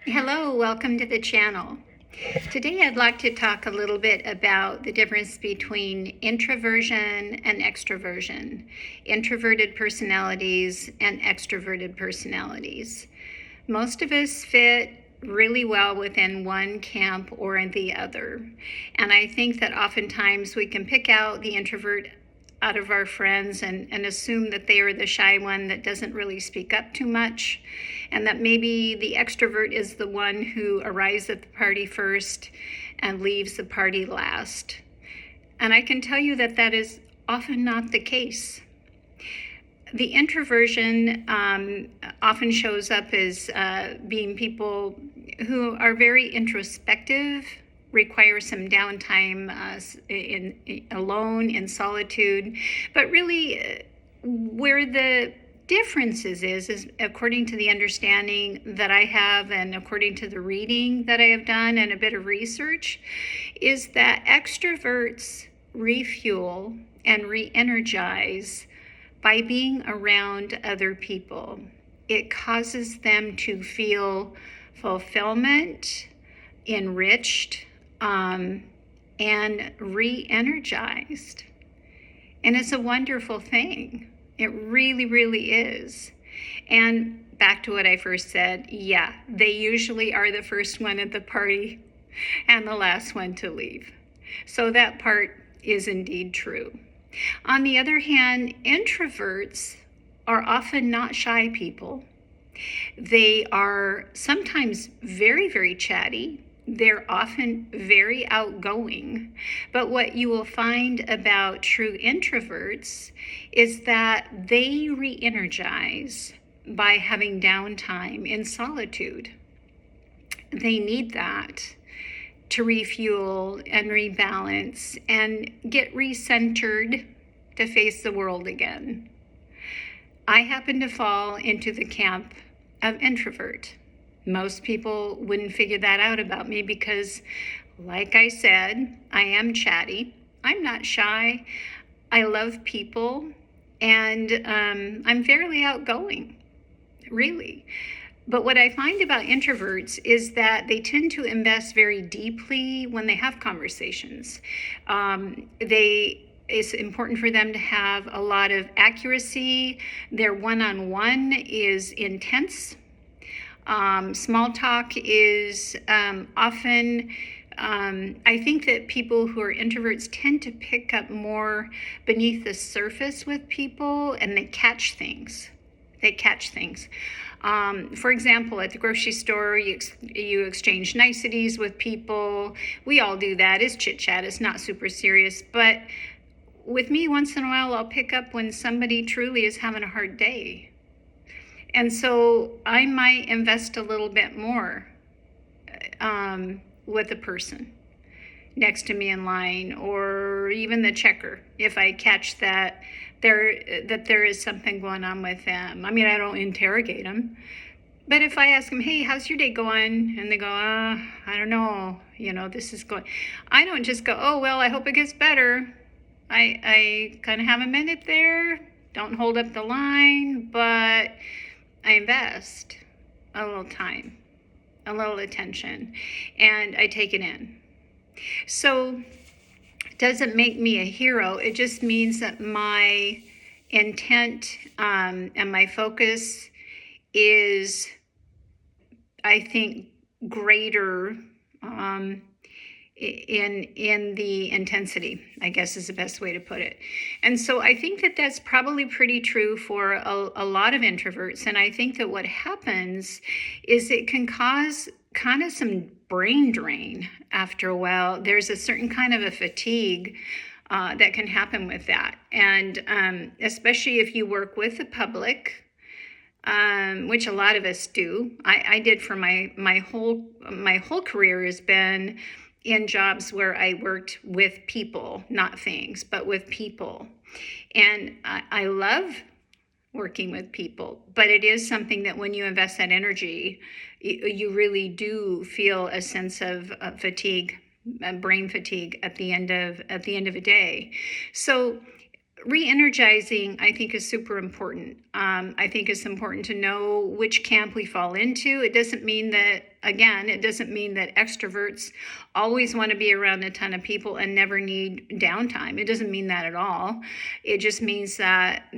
Hello, welcome to the channel. Today I'd like to talk a little bit about the difference between introversion and extroversion, introverted personalities and extroverted personalities. Most of us fit really well within one camp or the other. And I think that oftentimes we can pick out the introvert out of our friends and assume that they are the shy one that doesn't really speak up too much, and that maybe the extrovert is the one who arrives at the party first and leaves the party last. And I can tell you that that is often not the case. The introversion often shows up as being people who are very introspective, require some downtime alone, in solitude. But really, where the differences is according to the understanding that I have and according to the reading that I have done and a bit of research, is that extroverts refuel and re-energize by being around other people. It causes them to feel fulfillment, enriched, and re-energized. And it's a wonderful thing. It really, really is. And back to what I first said, yeah, they usually are the first one at the party and the last one to leave. So that part is indeed true. On the other hand, introverts are often not shy people. They are sometimes very, very chatty. They're often very outgoing. But what you will find about true introverts is that they re-energize by having downtime in solitude. They need that to refuel and rebalance and get recentered to face the world again. I happen to fall into the camp of introvert. Most people wouldn't figure that out about me because, like I said, I am chatty. I'm not shy. I love people, and I'm fairly outgoing, really. But what I find about introverts is that they tend to invest very deeply when they have conversations. It's important for them to have a lot of accuracy. Their one-on-one is intense. Small talk is often, I think that people who are introverts tend to pick up more beneath the surface with people, and they catch things. For example, at the grocery store, you exchange niceties with people. We all do that. It's chit chat. It's not super serious. But with me, once in a while, I'll pick up when somebody truly is having a hard day. And so I might invest a little bit more with a person next to me in line, or even the checker, if I catch that there is something going on with them. I mean, I don't interrogate them, but if I ask them, hey, how's your day going? And they go, I don't know, this is going. I don't just go, oh, well, I hope it gets better. I kind of have a minute there, don't hold up the line, but I invest a little time, a little attention, and I take it in. So it doesn't make me a hero. It just means that my intent and my focus is, I think, greater in the intensity, I guess is the best way to put it. And so I think that that's probably pretty true for a lot of introverts. And I think that what happens is it can cause kind of some brain drain after a while. There's a certain kind of a fatigue that can happen with that. And especially if you work with the public, which a lot of us do. I did for my whole career has been in jobs where I worked with people, not things, but with people. And I love working with people, but it is something that when you invest that energy, you really do feel a sense of fatigue, brain fatigue at the end of a day. So re-energizing, I think, is super important. I think it's important to know which camp we fall into. It doesn't mean that, again, it doesn't mean that extroverts always want to be around a ton of people and never need downtime. It doesn't mean that at all. It just means that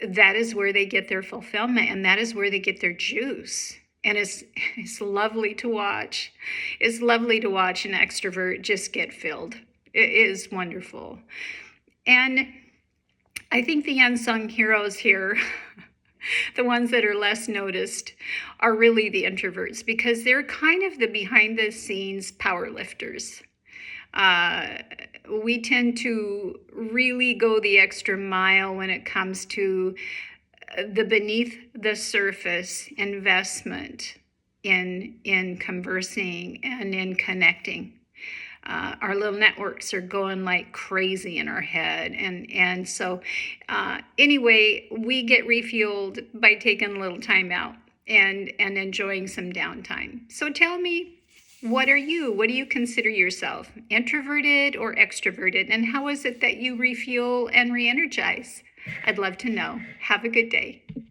that is where they get their fulfillment, and that is where they get their juice. And it's lovely to watch. It's lovely to watch an extrovert just get filled. It is wonderful. And I think the unsung heroes here, the ones that are less noticed, are really the introverts, because they're kind of the behind the scenes power lifters. We tend to really go the extra mile when it comes to the beneath the surface investment in conversing and in connecting. Our little networks are going like crazy in our head. And so anyway, we get refueled by taking a little time out and enjoying some downtime. So tell me, what are you? What do you consider yourself? Introverted or extroverted? And how is it that you refuel and re-energize? I'd love to know. Have a good day.